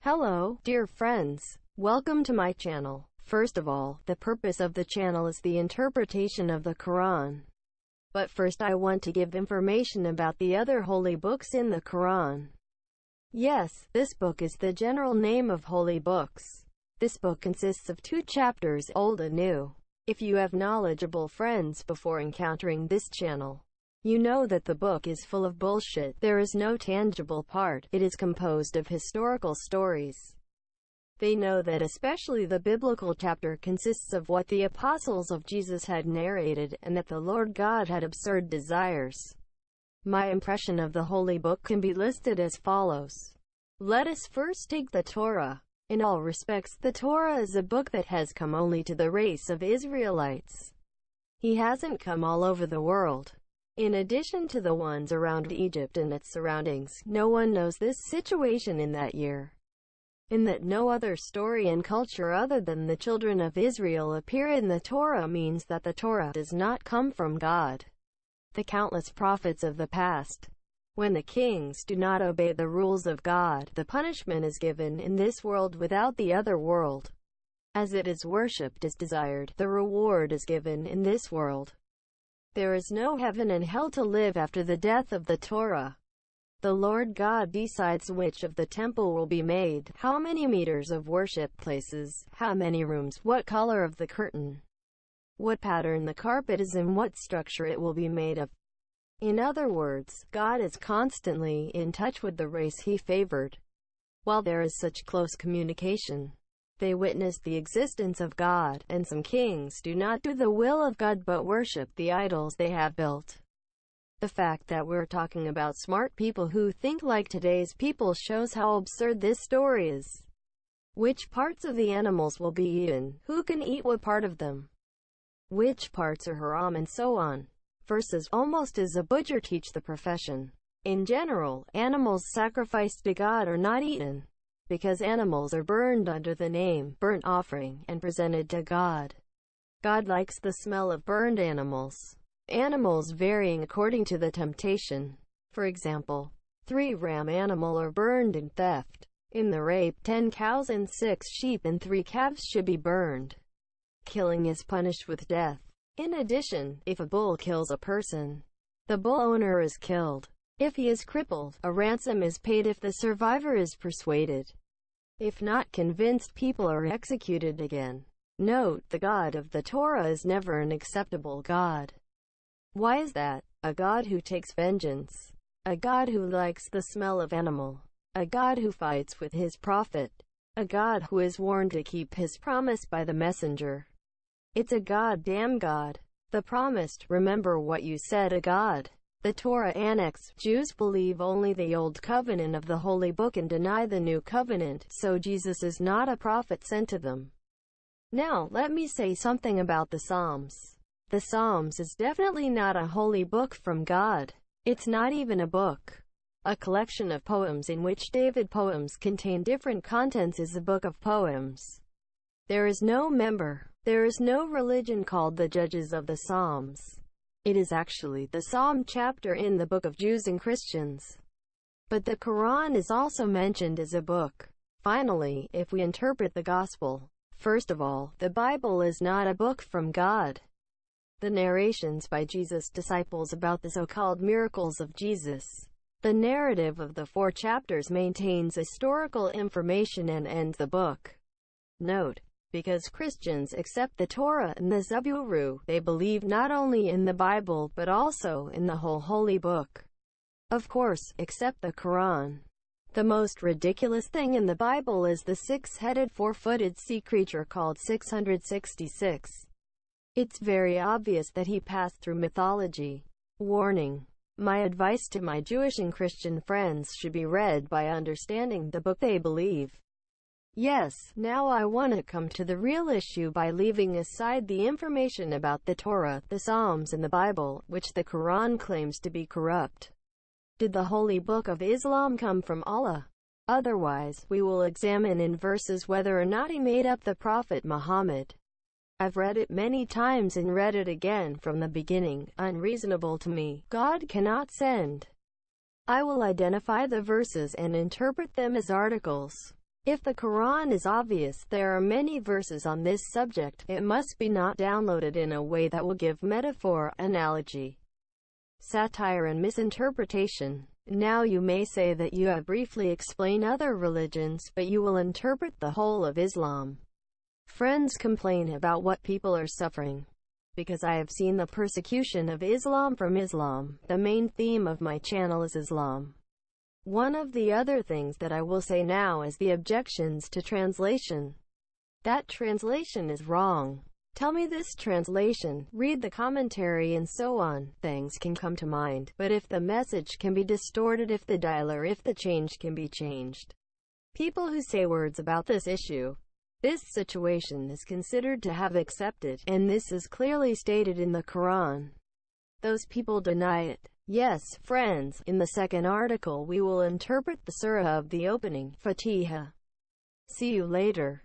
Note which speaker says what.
Speaker 1: Hello, dear friends. Welcome to my channel. First of all, the purpose of the channel is the interpretation of the Quran. But first I want to give information about the other holy books in the Quran. Yes, this book is the general name of holy books. This book consists of 2 chapters, Old and New. If you have knowledgeable friends before encountering this channel, you know that the book is full of bullshit. There is no tangible part. It is composed of historical stories. They know that especially the biblical chapter consists of what the apostles of Jesus had narrated, and that the Lord God had absurd desires. My impression of the holy book can be listed as follows. Let us first take the Torah. In all respects, the Torah is a book that has come only to the race of Israelites. He hasn't come all over the world. In addition to the ones around Egypt and its surroundings, no one knows this situation in that year. In that no other story and culture other than the children of Israel appear in the Torah means that the Torah does not come from God. The countless prophets of the past. When the kings do not obey the rules of God, the punishment is given in this world without the other world. As it is worshipped as desired, the reward is given in this world. There is no heaven and hell to live after the death of the Torah. The Lord God decides which of the temple will be made, how many meters of worship places, how many rooms, what color of the curtain, what pattern the carpet is, and what structure it will be made of. In other words, God is constantly in touch with the race he favored. While there is such close communication, they witness the existence of God, and some kings do not do the will of God but worship the idols they have built. The fact that we're talking about smart people who think like today's people shows how absurd this story is. Which parts of the animals will be eaten? Who can eat what part of them? Which parts are haram, and so on. Verses, almost as a butcher teach the profession. In general, animals sacrificed to God are not eaten, because animals are burned under the name burnt offering and presented to God. God likes the smell of burned animals. Animals varying according to the temptation. For example, 3 ram animal are burned in theft. In the rape, 10 cows and 6 sheep and 3 calves should be burned. Killing is punished with death. In addition, if a bull kills a person, the bull owner is killed. If he is crippled, a ransom is paid if the survivor is persuaded. If not convinced, people are executed again. Note, the God of the Torah is never an acceptable God. Why is that? A God who takes vengeance. A God who likes the smell of animal. A God who fights with his prophet. A God who is warned to keep his promise by the messenger. It's a goddamn God. The promised, remember what you said, a God. The Torah Annex. Jews believe only the Old Covenant of the Holy Book and deny the New Covenant, so Jesus is not a prophet sent to them. Now, let me say something about the Psalms. The Psalms is definitely not a holy book from God. It's not even a book. A collection of poems in which David poems contain different contents is a book of poems. There is no religion called the Judges of the Psalms. It is actually the Psalm chapter in the book of Jews and Christians. But the Quran is also mentioned as a book. Finally, if we interpret the Gospel, first of all, the Bible is not a book from God. The narrations by Jesus' disciples about the so-called miracles of Jesus. The narrative of the 4 chapters maintains historical information and ends the book. Note, because Christians accept the Torah and the Zabur, they believe not only in the Bible but also in the whole holy book. Of course, except the Quran. The most ridiculous thing in the Bible is the 6-headed 4-footed sea creature called 666. It's very obvious that he passed through mythology. Warning. My advice to my Jewish and Christian friends should be read by understanding the book they believe. Yes, now I want to come to the real issue by leaving aside the information about the Torah, the Psalms and the Bible, which the Quran claims to be corrupt. Did the Holy Book of Islam come from Allah? Otherwise, we will examine in verses whether or not he made up the Prophet Muhammad. I've read it many times and read it again from the beginning. Unreasonable to me. God cannot send. I will identify the verses and interpret them as articles. If the Quran is obvious, there are many verses on this subject. It must be not downloaded in a way that will give metaphor, analogy, satire and misinterpretation. Now you may say that you have briefly explained other religions, but you will interpret the whole of Islam. Friends complain about what people are suffering, because I have seen the persecution of Islam from Islam. The main theme of my channel is Islam. One of the other things that I will say now is the objections to translation. That translation is wrong. Tell me this translation, read the commentary and so on. Things can come to mind, but if the message can be distorted, if the dial or if the change can be changed. People who say words about this issue, this situation is considered to have accepted, and this is clearly stated in the Quran. Those people deny it. Yes, friends, in the second article we will interpret the surah of the opening, Fatiha. See you later.